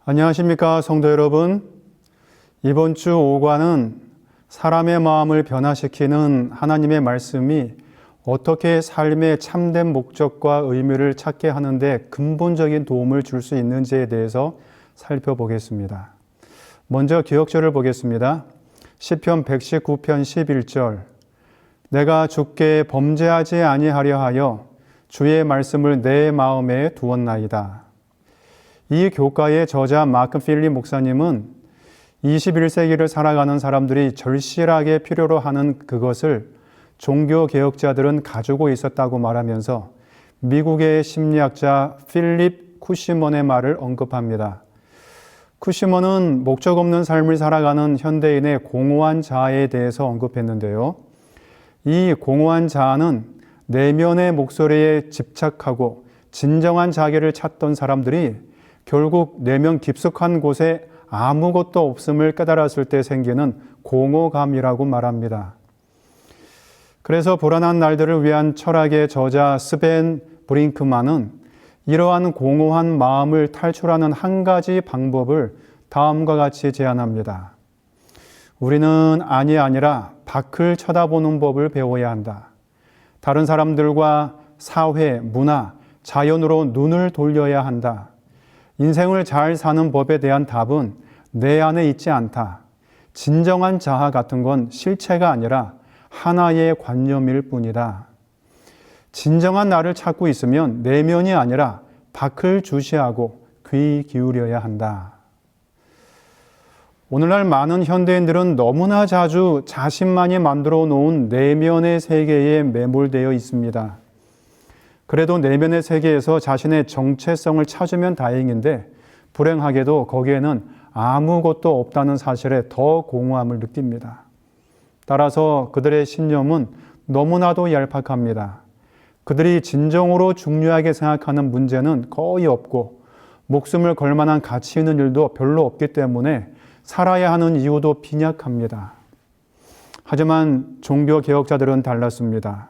안녕하십니까, 성도 여러분. 이번 주 5과는 사람의 마음을 변화시키는 하나님의 말씀이 어떻게 삶의 참된 목적과 의미를 찾게 하는데 근본적인 도움을 줄 수 있는지에 대해서 살펴보겠습니다. 먼저 기억절을 보겠습니다. 시편 119편 11절. 내가 주께 범죄하지 아니하려 하여 주의 말씀을 내 마음에 두었나이다. 이 교과의 저자 마크 필립 목사님은 21세기를 살아가는 사람들이 절실하게 필요로 하는 그것을 종교개혁자들은 가지고 있었다고 말하면서 미국의 심리학자 필립 쿠시먼의 말을 언급합니다. 쿠시먼은 목적 없는 삶을 살아가는 현대인의 공허한 자아에 대해서 언급했는데요. 이 공허한 자아는 내면의 목소리에 집착하고 진정한 자기를 찾던 사람들이 결국 내면 깊숙한 곳에 아무것도 없음을 깨달았을 때 생기는 공허감이라고 말합니다. 그래서 불안한 날들을 위한 철학의 저자 스벤 브링크만은 이러한 공허한 마음을 탈출하는 한 가지 방법을 다음과 같이 제안합니다. 우리는 안이 아니라 밖을 쳐다보는 법을 배워야 한다. 다른 사람들과 사회, 문화, 자연으로 눈을 돌려야 한다. 인생을 잘 사는 법에 대한 답은 내 안에 있지 않다. 진정한 자아 같은 건 실체가 아니라 하나의 관념일 뿐이다. 진정한 나를 찾고 있으면 내면이 아니라 밖을 주시하고 귀 기울여야 한다. 오늘날 많은 현대인들은 너무나 자주 자신만이 만들어 놓은 내면의 세계에 매몰되어 있습니다. 그래도 내면의 세계에서 자신의 정체성을 찾으면 다행인데 불행하게도 거기에는 아무것도 없다는 사실에 더 공허함을 느낍니다. 따라서 그들의 신념은 너무나도 얄팍합니다. 그들이 진정으로 중요하게 생각하는 문제는 거의 없고 목숨을 걸 만한 가치 있는 일도 별로 없기 때문에 살아야 하는 이유도 빈약합니다. 하지만 종교개혁자들은 달랐습니다.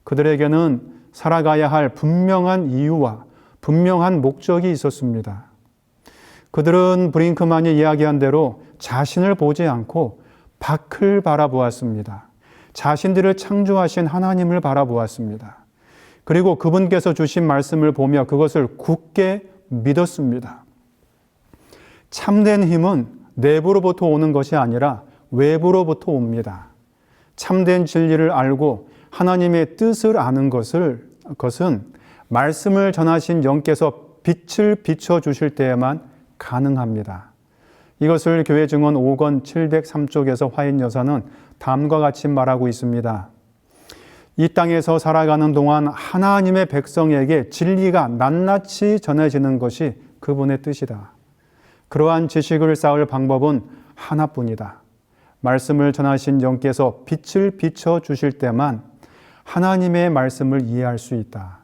그들에게는 살아가야 할 분명한 이유와 분명한 목적이 있었습니다. 그들은 브링크만이 이야기한 대로 자신을 보지 않고 밖을 바라보았습니다. 자신들을 창조하신 하나님을 바라보았습니다. 그리고 그분께서 주신 말씀을 보며 그것을 굳게 믿었습니다. 참된 힘은 내부로부터 오는 것이 아니라 외부로부터 옵니다. 참된 진리를 알고 하나님의 뜻을 아는 것은 말씀을 전하신 영께서 빛을 비춰주실 때에만 가능합니다. 이것을 교회 증언 5권 703쪽에서 화인 여사는 다음과 같이 말하고 있습니다. 이 땅에서 살아가는 동안 하나님의 백성에게 진리가 낱낱이 전해지는 것이 그분의 뜻이다. 그러한 지식을 쌓을 방법은 하나뿐이다. 말씀을 전하신 영께서 빛을 비춰주실 때만 하나님의 말씀을 이해할 수 있다.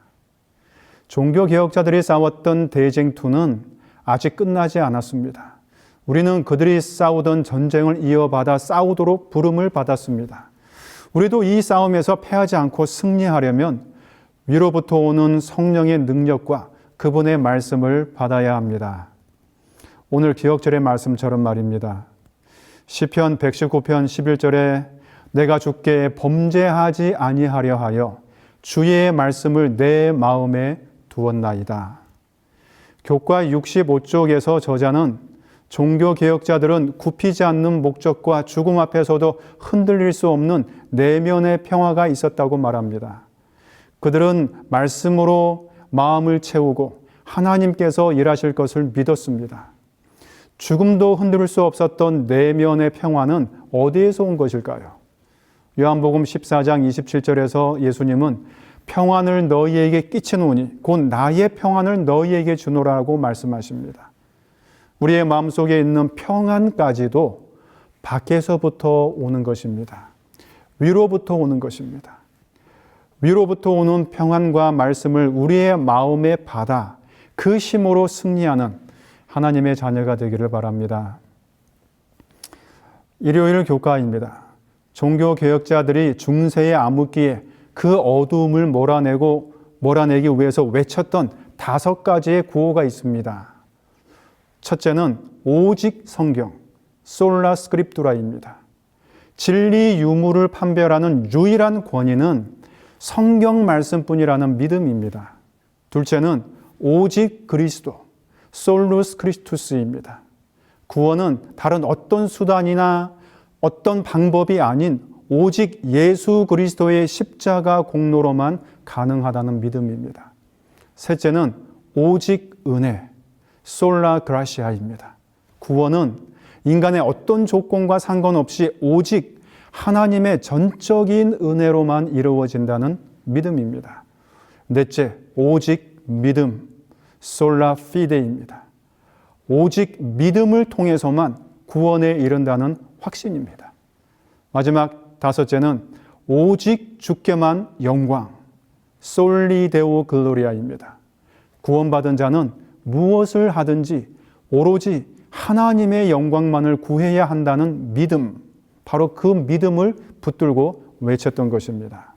종교개혁자들이 싸웠던 대쟁투는 아직 끝나지 않았습니다. 우리는 그들이 싸우던 전쟁을 이어받아 싸우도록 부름을 받았습니다. 우리도 이 싸움에서 패하지 않고 승리하려면 위로부터 오는 성령의 능력과 그분의 말씀을 받아야 합니다. 오늘 기억절의 말씀처럼 말입니다. 시편 119편 11절에 내가 주께 범죄하지 아니하려 하여 주의 말씀을 내 마음에 두었나이다. 교과 65쪽에서 저자는 종교개혁자들은 굽히지 않는 목적과 죽음 앞에서도 흔들릴 수 없는 내면의 평화가 있었다고 말합니다. 그들은 말씀으로 마음을 채우고 하나님께서 일하실 것을 믿었습니다. 죽음도 흔들 수 없었던 내면의 평화는 어디에서 온 것일까요? 요한복음 14장 27절에서 예수님은 평안을 너희에게 끼치노니 곧 나의 평안을 너희에게 주노라고 말씀하십니다. 우리의 마음속에 있는 평안까지도 밖에서부터 오는 것입니다. 위로부터 오는 것입니다. 위로부터 오는 평안과 말씀을 우리의 마음에 받아 그 힘으로 승리하는 하나님의 자녀가 되기를 바랍니다. 일요일 교과입니다. 종교개혁자들이 중세의 암흑기에 그 어두움을 몰아내기 위해서 외쳤던 5가지의 구호가 있습니다. 첫째는 오직 성경, 솔라 스크립투라입니다. 진리 유무를 판별하는 유일한 권위는 성경 말씀뿐이라는 믿음입니다. 둘째는 오직 그리스도, 솔루스 크리스투스입니다. 구원은 다른 어떤 수단이나 어떤 방법이 아닌 오직 예수 그리스도의 십자가 공로로만 가능하다는 믿음입니다. 셋째는 오직 은혜, 솔라 그라시아입니다. 구원은 인간의 어떤 조건과 상관없이 오직 하나님의 전적인 은혜로만 이루어진다는 믿음입니다. 넷째, 오직 믿음, 솔라 피데입니다. 오직 믿음을 통해서만 구원에 이른다는 확신입니다. 마지막 다섯째는 오직 주께만 영광, 솔리 데오 글로리아입니다. 구원받은 자는 무엇을 하든지 오로지 하나님의 영광만을 구해야 한다는 믿음, 바로 그 믿음을 붙들고 외쳤던 것입니다.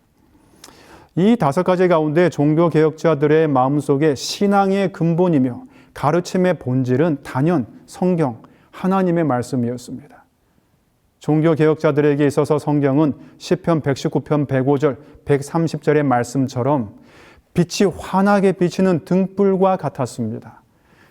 이 다섯 가지 가운데 종교개혁자들의 마음속에 신앙의 근본이며 가르침의 본질은 단연 성경, 하나님의 말씀이었습니다. 종교개혁자들에게 있어서 성경은 시편 119편 105절, 130절의 말씀처럼 빛이 환하게 비치는 등불과 같았습니다.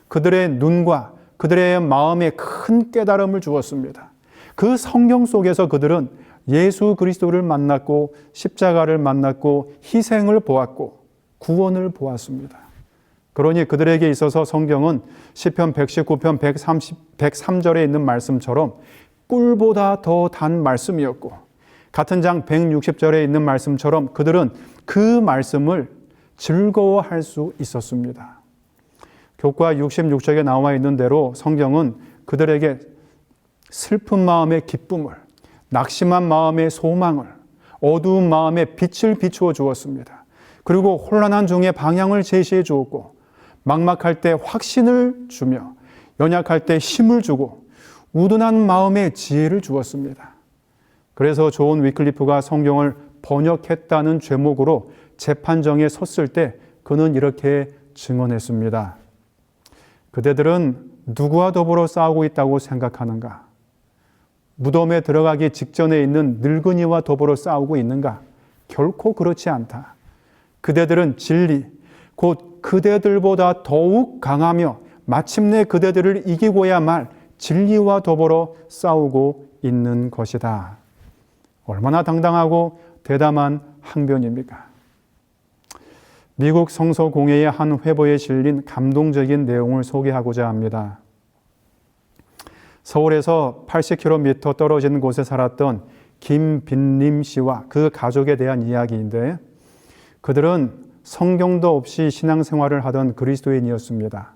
그들의 눈과 그들의 마음에 큰 깨달음을 주었습니다. 그 성경 속에서 그들은 예수 그리스도를 만났고 십자가를 만났고 희생을 보았고 구원을 보았습니다. 그러니 그들에게 있어서 성경은 시편 119편 103절에 있는 말씀처럼 꿀보다 더 단 말씀이었고 같은 장 160절에 있는 말씀처럼 그들은 그 말씀을 즐거워할 수 있었습니다. 교과 66쪽에 나와 있는 대로 성경은 그들에게 슬픈 마음의 기쁨을, 낙심한 마음의 소망을, 어두운 마음의 빛을 비추어 주었습니다. 그리고 혼란한 중에 방향을 제시해 주었고 막막할 때 확신을 주며 연약할 때 힘을 주고 우둔한 마음에 지혜를 주었습니다. 그래서 존 위클리프가 성경을 번역했다는 죄목으로 재판정에 섰을 때 그는 이렇게 증언했습니다. 그대들은 누구와 더불어 싸우고 있다고 생각하는가? 무덤에 들어가기 직전에 있는 늙은이와 더불어 싸우고 있는가? 결코 그렇지 않다. 그대들은 진리, 곧 그대들보다 더욱 강하며 마침내 그대들을 이기고야 말 진리와 더불어 싸우고 있는 것이다. 얼마나 당당하고 대담한 항변입니까? 미국 성서공회의 한 회보에 실린 감동적인 내용을 소개하고자 합니다. 서울에서 80km 떨어진 곳에 살았던 김빈림 씨와 그 가족에 대한 이야기인데 그들은 성경도 없이 신앙생활을 하던 그리스도인이었습니다.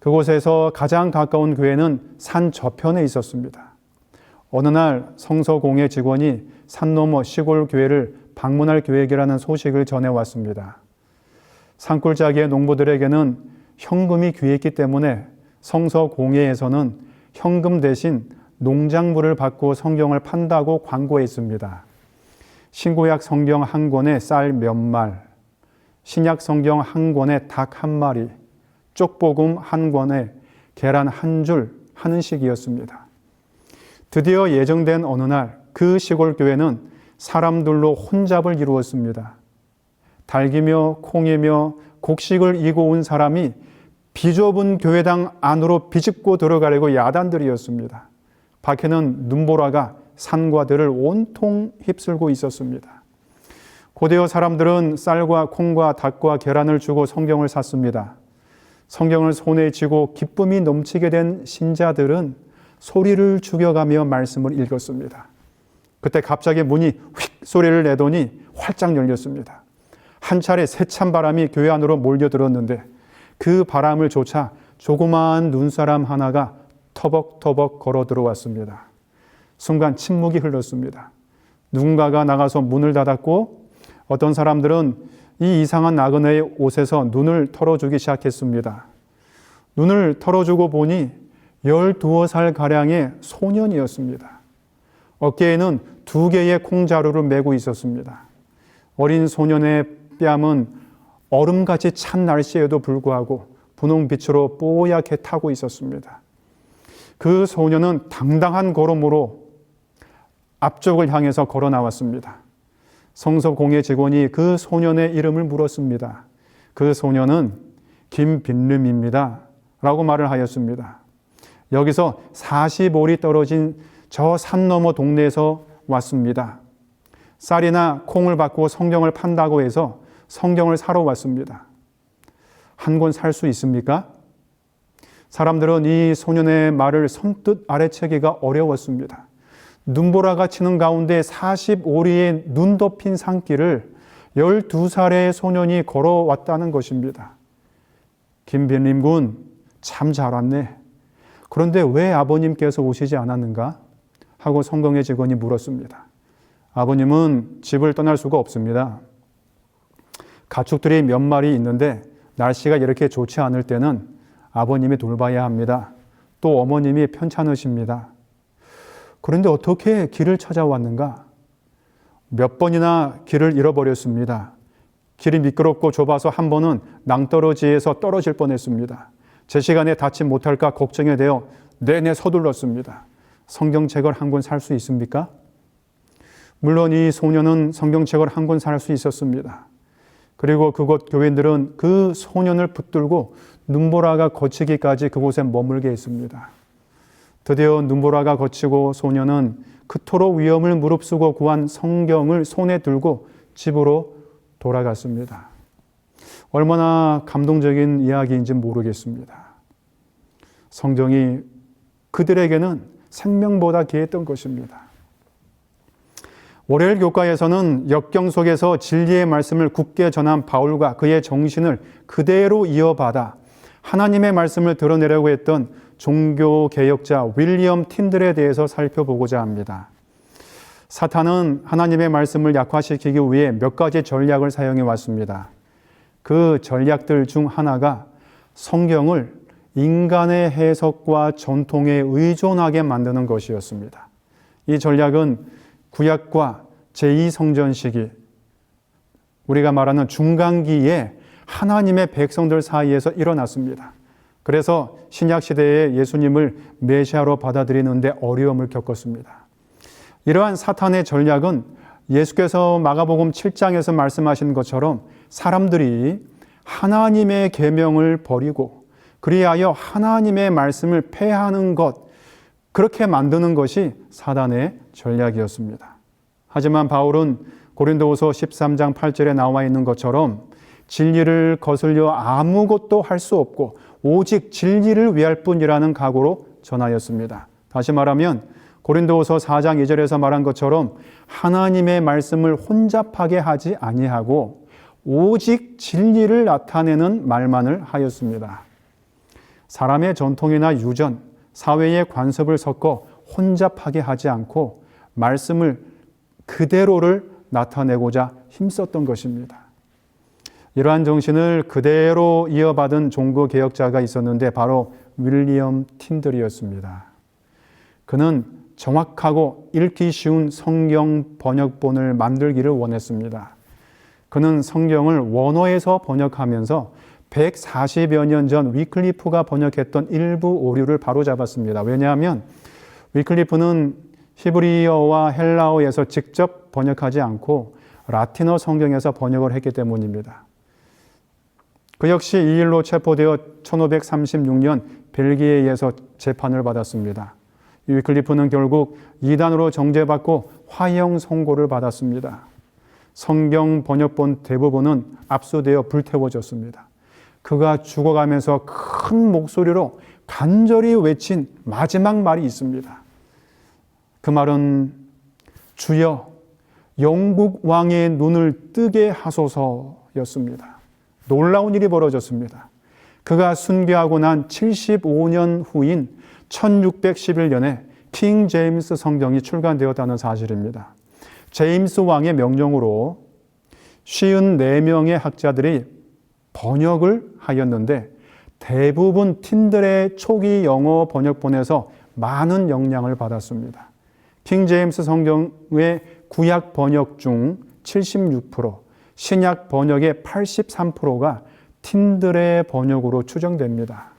그곳에서 가장 가까운 교회는 산 저편에 있었습니다. 어느 날 성서공회 직원이 산 너머 시골 교회를 방문할 계획이라는 소식을 전해왔습니다. 산골짜기의 농부들에게는 현금이 귀했기 때문에 성서공회에서는 현금 대신 농작물을 받고 성경을 판다고 광고했습니다. 신구약 성경 한 권에 쌀 몇 말, 신약 성경 한 권에 닭 한 마리, 쪽복음 한 권에 계란 한 줄 하는 식이었습니다. 드디어 예정된 어느 날 그 시골 교회는 사람들로 혼잡을 이루었습니다. 닭이며 콩이며 곡식을 이고 온 사람이 비좁은 교회당 안으로 비집고 들어가려고 야단들이었습니다. 밖에는 눈보라가 산과 들을 온통 휩쓸고 있었습니다. 고대어 사람들은 쌀과 콩과 닭과 계란을 주고 성경을 샀습니다. 성경을 손에 쥐고 기쁨이 넘치게 된 신자들은 소리를 죽여가며 말씀을 읽었습니다. 그때 갑자기 문이 휙 소리를 내더니 활짝 열렸습니다. 한 차례 세찬 바람이 교회 안으로 몰려들었는데 그 바람을 쫓아 조그마한 눈사람 하나가 터벅터벅 걸어 들어왔습니다. 순간 침묵이 흘렀습니다. 누군가가 나가서 문을 닫았고 어떤 사람들은 이 이상한 나그네의 옷에서 눈을 털어주기 시작했습니다. 눈을 털어주고 보니 12살가량의 소년이었습니다. 어깨에는 2개의 콩자루를 메고 있었습니다. 어린 소년의 뺨은 얼음같이 찬 날씨에도 불구하고 분홍빛으로 뽀얗게 타고 있었습니다. 그 소녀는 당당한 걸음으로 앞쪽을 향해서 걸어 나왔습니다. 성서 공예 직원이 그 소년의 이름을 물었습니다. 그 소년은 김빈름입니다 라고 말을 하였습니다. 여기서 40올이 떨어진 저 산 너머 동네에서 왔습니다. 쌀이나 콩을 받고 성경을 판다고 해서 성경을 사러 왔습니다. 한 권 살 수 있습니까? 사람들은 이 소년의 말을 손뜻 알아채기가 어려웠습니다. 눈보라가 치는 가운데 40오리의 눈 덮인 산길을 12살의 소년이 걸어왔다는 것입니다. 김빈림 군, 참 잘 왔네. 그런데 왜 아버님께서 오시지 않았는가? 하고 성경의 직원이 물었습니다. 아버님은 집을 떠날 수가 없습니다. 가축들이 몇 마리 있는데 날씨가 이렇게 좋지 않을 때는 아버님이 돌봐야 합니다. 또 어머님이 편찮으십니다. 그런데 어떻게 길을 찾아왔는가? 몇 번이나 길을 잃어버렸습니다. 길이 미끄럽고 좁아서 한 번은 낭떠러지에서 떨어질 뻔했습니다. 제 시간에 닿지 못할까 걱정이 되어 내내 서둘렀습니다. 성경책을 한 권 살 수 있습니까? 물론 이 소년은 성경책을 한 권 살 수 있었습니다. 그리고 그곳 교인들은 그 소년을 붙들고 눈보라가 거치기까지 그곳에 머물게 했습니다. 드디어 눈보라가 거치고 소년은 그토록 위험을 무릅쓰고 구한 성경을 손에 들고 집으로 돌아갔습니다. 얼마나 감동적인 이야기인지 모르겠습니다. 성경이 그들에게는 생명보다 귀했던 것입니다. 월요일 교과에서는 역경 속에서 진리의 말씀을 굳게 전한 바울과 그의 정신을 그대로 이어받아 하나님의 말씀을 드러내려고 했던 종교개혁자 윌리엄 틴들에 대해서 살펴보고자 합니다. 사탄은 하나님의 말씀을 약화시키기 위해 몇 가지 전략을 사용해 왔습니다. 그 전략들 중 하나가 성경을 인간의 해석과 전통에 의존하게 만드는 것이었습니다. 이 전략은 구약과 제2성전 시기, 우리가 말하는 중간기에 하나님의 백성들 사이에서 일어났습니다. 그래서 신약시대에 예수님을 메시아로 받아들이는데 어려움을 겪었습니다. 이러한 사탄의 전략은 예수께서 마가복음 7장에서 말씀하신 것처럼 사람들이 하나님의 계명을 버리고 그리하여 하나님의 말씀을 폐하는 것, 그렇게 만드는 것이 사단의 전략이었습니다. 하지만 바울은 고린도후서 13장 8절에 나와 있는 것처럼 진리를 거슬려 아무것도 할 수 없고 오직 진리를 위할 뿐이라는 각오로 전하였습니다. 다시 말하면 고린도후서 4장 2절에서 말한 것처럼 하나님의 말씀을 혼잡하게 하지 아니하고 오직 진리를 나타내는 말만을 하였습니다. 사람의 전통이나 유전, 사회의 관습을 섞어 혼잡하게 하지 않고 말씀을 그대로를 나타내고자 힘썼던 것입니다. 이러한 정신을 그대로 이어받은 종교개혁자가 있었는데 바로 윌리엄 틴들이었습니다. 그는 정확하고 읽기 쉬운 성경 번역본을 만들기를 원했습니다. 그는 성경을 원어에서 번역하면서 140여 년 전 위클리프가 번역했던 일부 오류를 바로잡았습니다. 왜냐하면 위클리프는 히브리어와 헬라어에서 직접 번역하지 않고 라틴어 성경에서 번역을 했기 때문입니다. 그 역시 이 일로 체포되어 1536년 벨기에에서 재판을 받았습니다. 위클리프는 결국 이단으로 정죄받고 화형 선고를 받았습니다. 성경 번역본 대부분은 압수되어 불태워졌습니다. 그가 죽어가면서 큰 목소리로 간절히 외친 마지막 말이 있습니다. 그 말은 주여 영국 왕의 눈을 뜨게 하소서였습니다. 놀라운 일이 벌어졌습니다. 그가 순교하고 난 75년 후인 1611년에 킹 제임스 성경이 출간되었다는 사실입니다. 제임스 왕의 명령으로 54명의 학자들이 번역을 하였는데 대부분 틴들의 초기 영어 번역본에서 많은 영향을 받았습니다. 킹 제임스 성경의 구약 번역 중 76%, 신약 번역의 83%가 틴들의 번역으로 추정됩니다.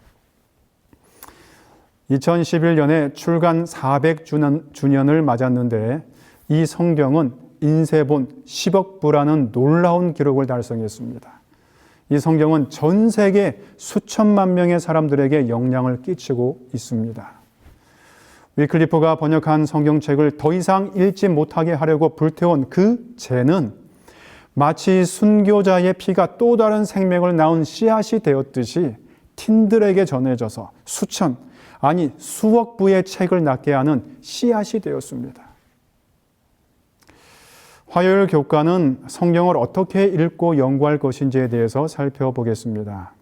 2011년에 출간 400주년을 맞았는데 이 성경은 인쇄본 10억 부라는 놀라운 기록을 달성했습니다. 이 성경은 전 세계 수천만 명의 사람들에게 영향을 끼치고 있습니다. 위클리프가 번역한 성경책을 더 이상 읽지 못하게 하려고 불태운 그 죄는 마치 순교자의 피가 또 다른 생명을 낳은 씨앗이 되었듯이 틴들에게 전해져서 수천, 아니 수억 부의 책을 낳게 하는 씨앗이 되었습니다. 화요일 교과는 성경을 어떻게 읽고 연구할 것인지에 대해서 살펴보겠습니다.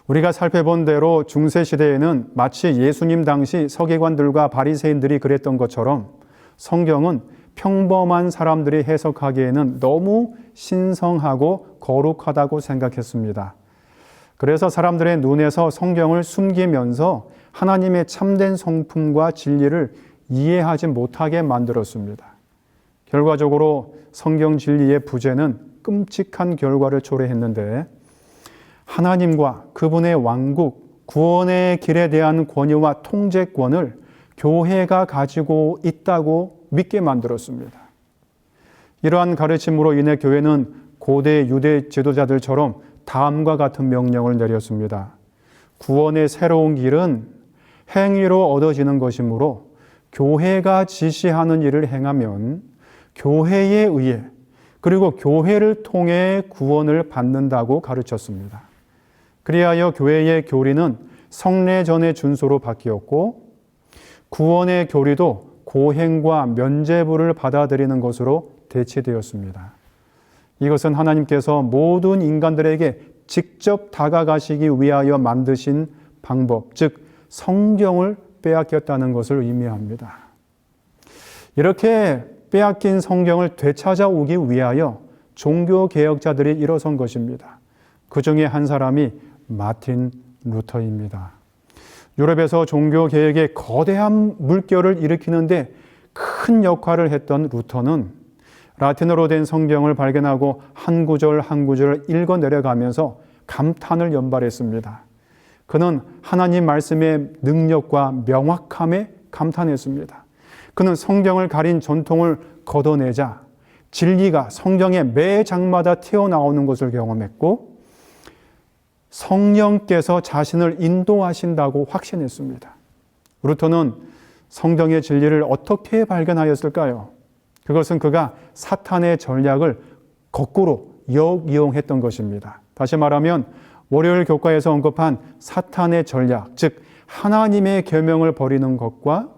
우리가 살펴본 대로 중세시대에는 마치 예수님 당시 서기관들과 바리새인들이 그랬던 것처럼 성경은 평범한 사람들이 해석하기에는 너무 신성하고 거룩하다고 생각했습니다. 그래서 사람들의 눈에서 성경을 숨기면서 하나님의 참된 성품과 진리를 이해하지 못하게 만들었습니다. 결과적으로 성경 진리의 부재는 끔찍한 결과를 초래했는데 하나님과 그분의 왕국, 구원의 길에 대한 권위와 통제권을 교회가 가지고 있다고 믿게 만들었습니다. 이러한 가르침으로 인해 교회는 고대 유대 지도자들처럼 다음과 같은 명령을 내렸습니다. 구원의 새로운 길은 행위로 얻어지는 것이므로 교회가 지시하는 일을 행하면 교회에 의해 그리고 교회를 통해 구원을 받는다고 가르쳤습니다. 그리하여 교회의 교리는 성례전의 준소로 바뀌었고 구원의 교리도 고행과 면죄부를 받아들이는 것으로 대치되었습니다. 이것은 하나님께서 모든 인간들에게 직접 다가가시기 위하여 만드신 방법, 즉 성경을 빼앗겼다는 것을 의미합니다. 이렇게 빼앗긴 성경을 되찾아오기 위하여 종교개혁자들이 일어선 것입니다. 그 중에 한 사람이 마틴 루터입니다. 유럽에서 종교개혁의 거대한 물결을 일으키는데 큰 역할을 했던 루터는 라틴어로 된 성경을 발견하고 한 구절 한 구절을 읽어 내려가면서 감탄을 연발했습니다. 그는 하나님 말씀의 능력과 명확함에 감탄했습니다. 그는 성경을 가린 전통을 걷어내자 진리가 성경의 매 장마다 튀어나오는 것을 경험했고 성령께서 자신을 인도하신다고 확신했습니다. 루터는 성경의 진리를 어떻게 발견하였을까요? 그것은 그가 사탄의 전략을 거꾸로 역이용했던 것입니다. 다시 말하면 월요일 교과에서 언급한 사탄의 전략, 즉 하나님의 계명을 버리는 것과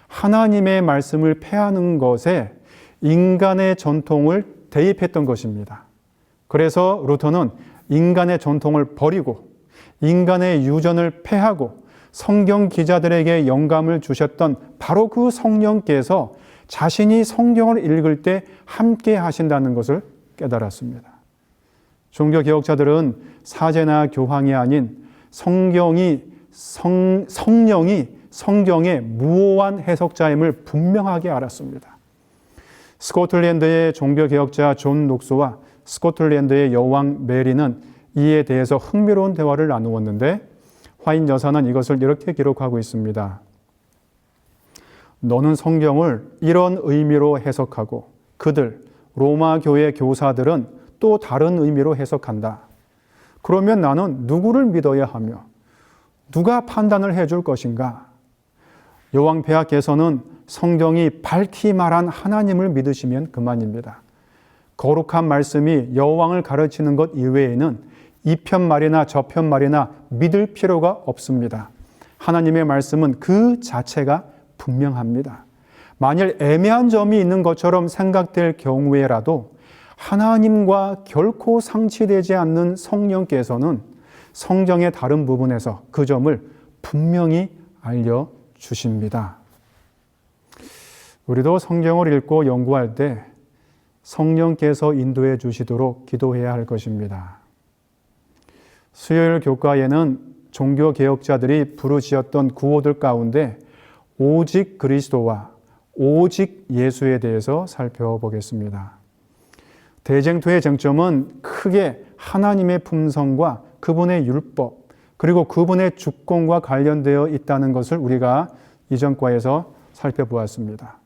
하나님의 말씀을 폐하는 것에 인간의 전통을 대입했던 것입니다. 그래서 루터는 인간의 전통을 버리고 인간의 유전을 폐하고 성경 기자들에게 영감을 주셨던 바로 그 성령께서 자신이 성경을 읽을 때 함께 하신다는 것을 깨달았습니다. 종교개혁자들은 사제나 교황이 아닌 성령이 성경의 무오한 해석자임을 분명하게 알았습니다. 스코틀랜드의 종교개혁자 존 녹스와 스코틀랜드의 여왕 메리는 이에 대해서 흥미로운 대화를 나누었는데 화인 여사는 이것을 이렇게 기록하고 있습니다. 너는 성경을 이런 의미로 해석하고 그들, 로마 교회 교사들은 또 다른 의미로 해석한다. 그러면 나는 누구를 믿어야 하며 누가 판단을 해줄 것인가? 여왕 폐하께서는 성경이 밝히 말한 하나님을 믿으시면 그만입니다. 거룩한 말씀이 여왕을 가르치는 것 이외에는 이 편말이나 저 편말이나 믿을 필요가 없습니다. 하나님의 말씀은 그 자체가 분명합니다. 만일 애매한 점이 있는 것처럼 생각될 경우에라도 하나님과 결코 상치되지 않는 성령께서는 성경의 다른 부분에서 그 점을 분명히 알려주십니다. 우리도 성경을 읽고 연구할 때 성령께서 인도해 주시도록 기도해야 할 것입니다. 수요일 교과에는 종교개혁자들이 부르짖었던 구호들 가운데 오직 그리스도와 오직 예수에 대해서 살펴보겠습니다. 대쟁투의 쟁점은 크게 하나님의 품성과 그분의 율법, 그리고 그분의 주권과 관련되어 있다는 것을 우리가 이전 과에서 살펴보았습니다.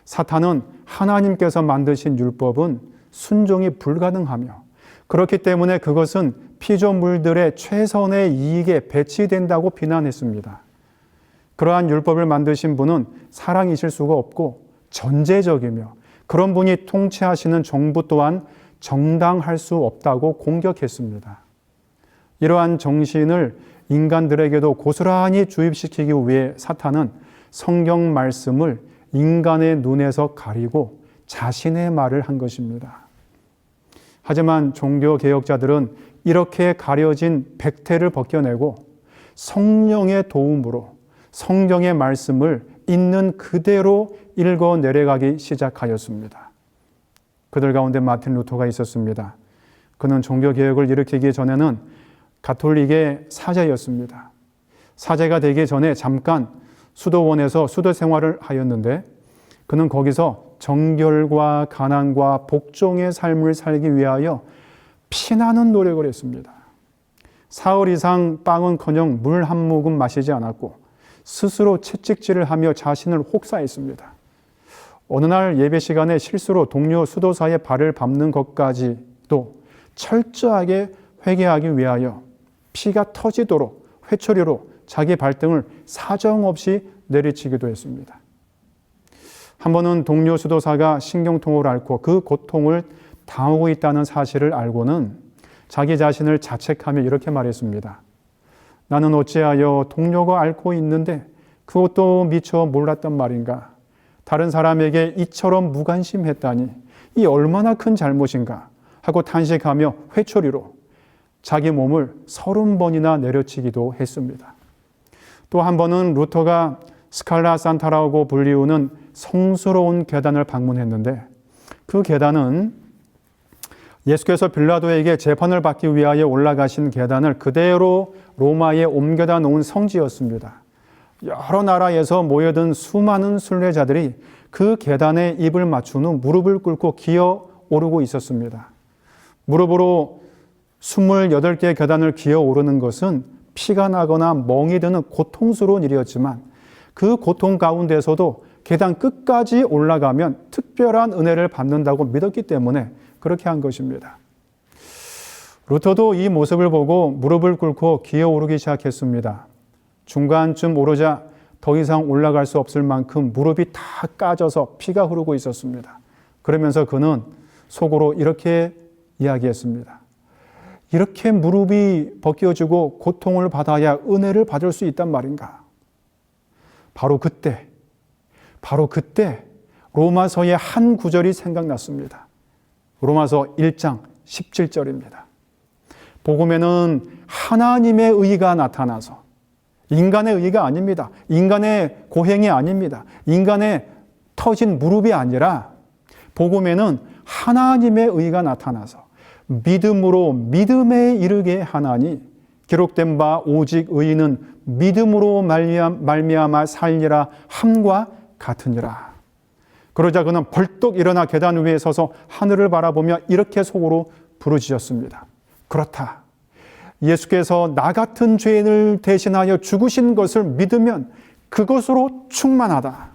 사탄은 하나님께서 만드신 율법은 순종이 불가능하며, 그렇기 때문에 그것은 피조물들의 최선의 이익에 배치된다고 비난했습니다. 그러한 율법을 만드신 분은 사랑이실 수가 없고 전제적이며, 그런 분이 통치하시는 정부 또한 정당할 수 없다고 공격했습니다. 이러한 정신을 인간들에게도 고스란히 주입시키기 위해 사탄은 성경 말씀을 인간의 눈에서 가리고 자신의 말을 한 것입니다. 하지만 종교개혁자들은 이렇게 가려진 백태를 벗겨내고 성령의 도움으로 성경의 말씀을 있는 그대로 읽어 내려가기 시작하였습니다. 그들 가운데 마틴 루터가 있었습니다. 그는 종교개혁을 일으키기 전에는 가톨릭의 사제였습니다. 사제가 되기 전에 잠깐 수도원에서 수도 생활을 하였는데, 그는 거기서 정결과 가난과 복종의 삶을 살기 위하여 피나는 노력을 했습니다. 사흘 이상 빵은커녕 물 한 모금 마시지 않았고 스스로 채찍질을 하며 자신을 혹사했습니다. 어느 날 예배 시간에 실수로 동료 수도사의 발을 밟는 것까지도 철저하게 회개하기 위하여 피가 터지도록 회초리로 자기 발등을 사정없이 내리치기도 했습니다. 한 번은 동료 수도사가 신경통을 앓고 그 고통을 당하고 있다는 사실을 알고는 자기 자신을 자책하며 이렇게 말했습니다. 나는 어찌하여 동료가 앓고 있는데 그것도 미처 몰랐단 말인가. 다른 사람에게 이처럼 무관심했다니 이 얼마나 큰 잘못인가 하고 탄식하며 회초리로 자기 몸을 30번이나 내려치기도 했습니다. 또 한 번은 루터가 스칼라 산타라고 불리우는 성스러운 계단을 방문했는데, 그 계단은 예수께서 빌라도에게 재판을 받기 위하여 올라가신 계단을 그대로 로마에 옮겨다 놓은 성지였습니다. 여러 나라에서 모여든 수많은 순례자들이 그 계단에 입을 맞춘 후 무릎을 꿇고 기어 오르고 있었습니다. 무릎으로 28개의 계단을 기어 오르는 것은 피가 나거나 멍이 드는 고통스러운 일이었지만, 그 고통 가운데서도 계단 끝까지 올라가면 특별한 은혜를 받는다고 믿었기 때문에 그렇게 한 것입니다. 루터도 이 모습을 보고 무릎을 꿇고 기어 오르기 시작했습니다. 중간쯤 오르자 더 이상 올라갈 수 없을 만큼 무릎이 다 까져서 피가 흐르고 있었습니다. 그러면서 그는 속으로 이렇게 이야기했습니다. 이렇게 무릎이 벗겨지고 고통을 받아야 은혜를 받을 수 있단 말인가? 바로 그때 로마서의 한 구절이 생각났습니다. 로마서 1장 17절입니다. 복음에는 하나님의 의가 나타나서, 인간의 의가 아닙니다. 인간의 고행이 아닙니다. 인간의 터진 무릎이 아니라 복음에는 하나님의 의가 나타나서 믿음으로 믿음에 이르게 하나니 기록된 바 오직 의인은 믿음으로 말미암아 살리라 함과 같으니라. 그러자 그는 벌떡 일어나 계단 위에 서서 하늘을 바라보며 이렇게 속으로 부르짖었습니다. 그렇다. 예수께서 나 같은 죄인을 대신하여 죽으신 것을 믿으면 그것으로 충분하다.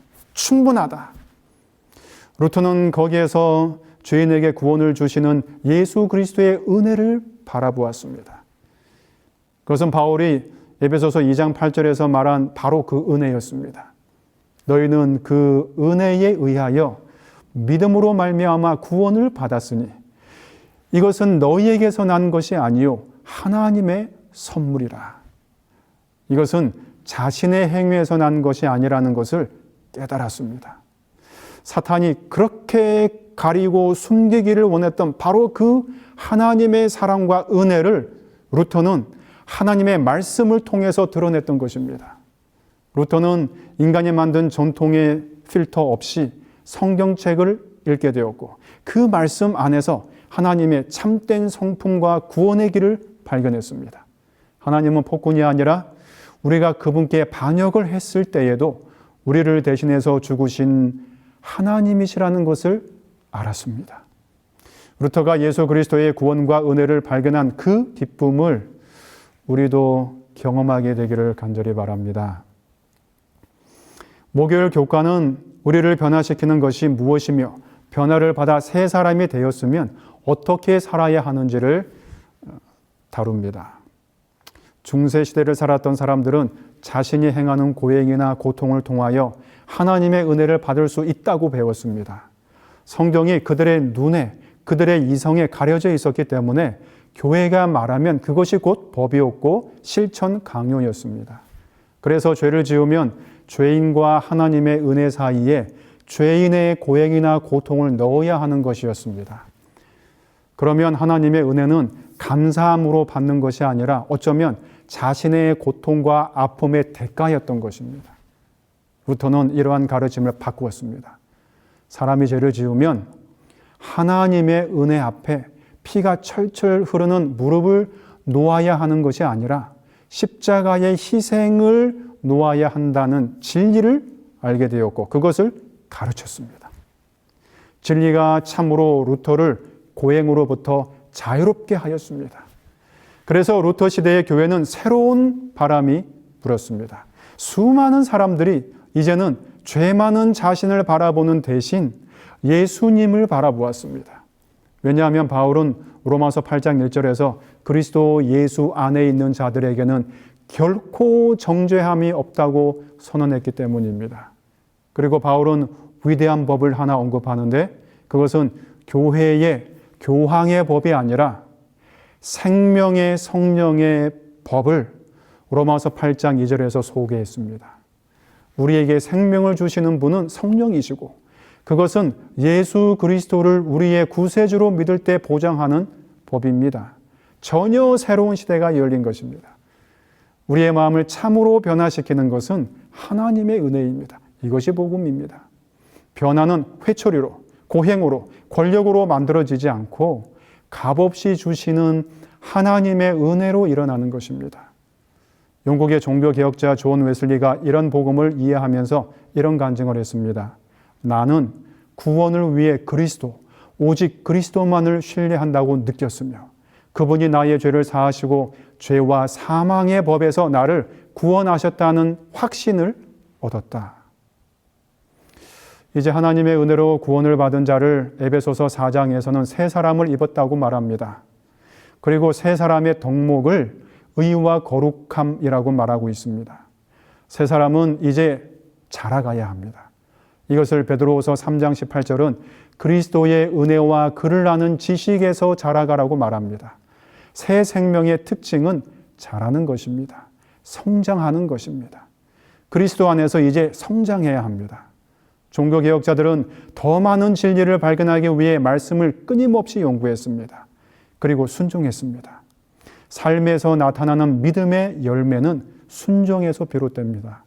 루터는 거기에서 죄인에게 구원을 주시는 예수 그리스도의 은혜를 바라보았습니다. 그것은 바울이 에베소서 2장 8절에서 말한 바로 그 은혜였습니다. 너희는 그 은혜에 의하여 믿음으로 말미암아 구원을 받았으니 이것은 너희에게서 난 것이 아니요 하나님의 선물이라. 이것은 자신의 행위에서 난 것이 아니라는 것을 깨달았습니다. 사탄이 그렇게 가리고 숨기기를 원했던 바로 그 하나님의 사랑과 은혜를 루터는 하나님의 말씀을 통해서 드러냈던 것입니다. 루터는 인간이 만든 전통의 필터 없이 성경책을 읽게 되었고, 그 말씀 안에서 하나님의 참된 성품과 구원의 길을 발견했습니다. 하나님은 폭군이 아니라 우리가 그분께 반역을 했을 때에도 우리를 대신해서 죽으신 하나님이시라는 것을 알았습니다. 루터가 예수 그리스도의 구원과 은혜를 발견한 그 기쁨을 우리도 경험하게 되기를 간절히 바랍니다. 목요일 교과는 우리를 변화시키는 것이 무엇이며 변화를 받아 새 사람이 되었으면 어떻게 살아야 하는지를 다룹니다. 중세시대를 살았던 사람들은 자신이 행하는 고행이나 고통을 통하여 하나님의 은혜를 받을 수 있다고 배웠습니다. 성경이 그들의 눈에, 그들의 이성에 가려져 있었기 때문에 교회가 말하면 그것이 곧 법이었고 실천 강요였습니다. 그래서 죄를 지으면 죄인과 하나님의 은혜 사이에 죄인의 고행이나 고통을 넣어야 하는 것이었습니다. 그러면 하나님의 은혜는 감사함으로 받는 것이 아니라 어쩌면 자신의 고통과 아픔의 대가였던 것입니다. 루터는 이러한 가르침을 바꾸었습니다. 사람이 죄를 지으면 하나님의 은혜 앞에 피가 철철 흐르는 무릎을 놓아야 하는 것이 아니라 십자가의 희생을 놓아야 한다는 진리를 알게 되었고 그것을 가르쳤습니다. 진리가 참으로 루터를 고행으로부터 자유롭게 하였습니다. 그래서 루터 시대의 교회는 새로운 바람이 불었습니다. 수많은 사람들이 이제는 죄 많은 자신을 바라보는 대신 예수님을 바라보았습니다. 왜냐하면 바울은 로마서 8장 1절에서 그리스도 예수 안에 있는 자들에게는 결코 정죄함이 없다고 선언했기 때문입니다. 그리고 바울은 위대한 법을 하나 언급하는데 그것은 교회의 교황의 법이 아니라 생명의 성령의 법을 로마서 8장 2절에서 소개했습니다. 우리에게 생명을 주시는 분은 성령이시고 그것은 예수 그리스도를 우리의 구세주로 믿을 때 보장하는 법입니다. 전혀 새로운 시대가 열린 것입니다. 우리의 마음을 참으로 변화시키는 것은 하나님의 은혜입니다. 이것이 복음입니다. 변화는 회초리로, 고행으로, 권력으로 만들어지지 않고 값없이 주시는 하나님의 은혜로 일어나는 것입니다. 영국의 종교개혁자 존 웨슬리가 이런 복음을 이해하면서 이런 간증을 했습니다. 나는 구원을 위해 그리스도, 오직 그리스도만을 신뢰한다고 느꼈으며 그분이 나의 죄를 사하시고 죄와 사망의 법에서 나를 구원하셨다는 확신을 얻었다. 이제 하나님의 은혜로 구원을 받은 자를 에베소서 4장에서는 새 사람을 입었다고 말합니다. 그리고 새 사람의 덕목을 의와 거룩함이라고 말하고 있습니다. 새 사람은 이제 자라가야 합니다. 이것을 베드로후서 3장 18절은 그리스도의 은혜와 그를 아는 지식에서 자라가라고 말합니다. 새 생명의 특징은 자라는 것입니다. 성장하는 것입니다. 그리스도 안에서 이제 성장해야 합니다. 종교개혁자들은 더 많은 진리를 발견하기 위해 말씀을 끊임없이 연구했습니다. 그리고 순종했습니다. 삶에서 나타나는 믿음의 열매는 순종에서 비롯됩니다.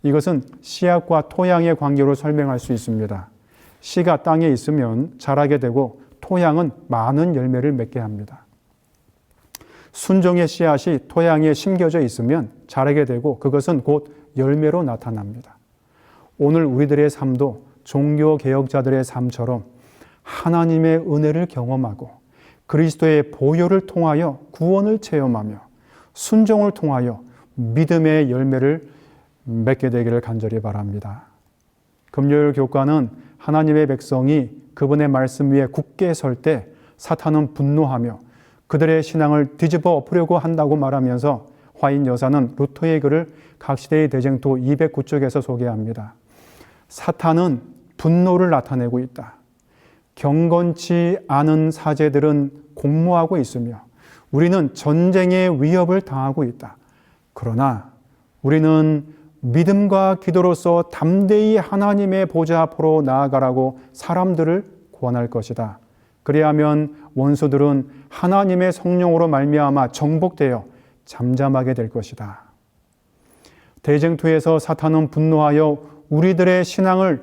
이것은 씨앗과 토양의 관계로 설명할 수 있습니다. 씨가 땅에 있으면 자라게 되고 토양은 많은 열매를 맺게 합니다. 순종의 씨앗이 토양에 심겨져 있으면 자라게 되고 그것은 곧 열매로 나타납니다. 오늘 우리들의 삶도 종교개혁자들의 삶처럼 하나님의 은혜를 경험하고 그리스도의 보혈을 통하여 구원을 체험하며 순종을 통하여 믿음의 열매를 맺게 되기를 간절히 바랍니다. 금요일 교과는 하나님의 백성이 그분의 말씀 위에 굳게 설 때 사탄은 분노하며 그들의 신앙을 뒤집어 엎으려고 한다고 말하면서 화인 여사는 루터의 글을 각시대의 대쟁투 209쪽에서 소개합니다. 사탄은 분노를 나타내고 있다. 경건치 않은 사제들은 공모하고 있으며 우리는 전쟁의 위협을 당하고 있다. 그러나 우리는 믿음과 기도로서 담대히 하나님의 보좌 앞으로 나아가라고 사람들을 권할 것이다. 그리하면 원수들은 하나님의 성령으로 말미암아 정복되어 잠잠하게 될 것이다. 대쟁투에서 사탄은 분노하여 우리들의 신앙을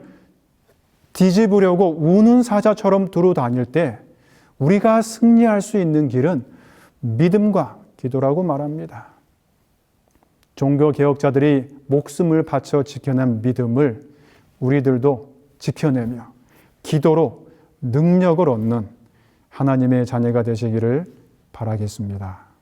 뒤집으려고 우는 사자처럼 두루 다닐 때 우리가 승리할 수 있는 길은 믿음과 기도라고 말합니다. 종교개혁자들이 목숨을 바쳐 지켜낸 믿음을 우리들도 지켜내며 기도로 능력을 얻는 하나님의 자녀가 되시기를 바라겠습니다.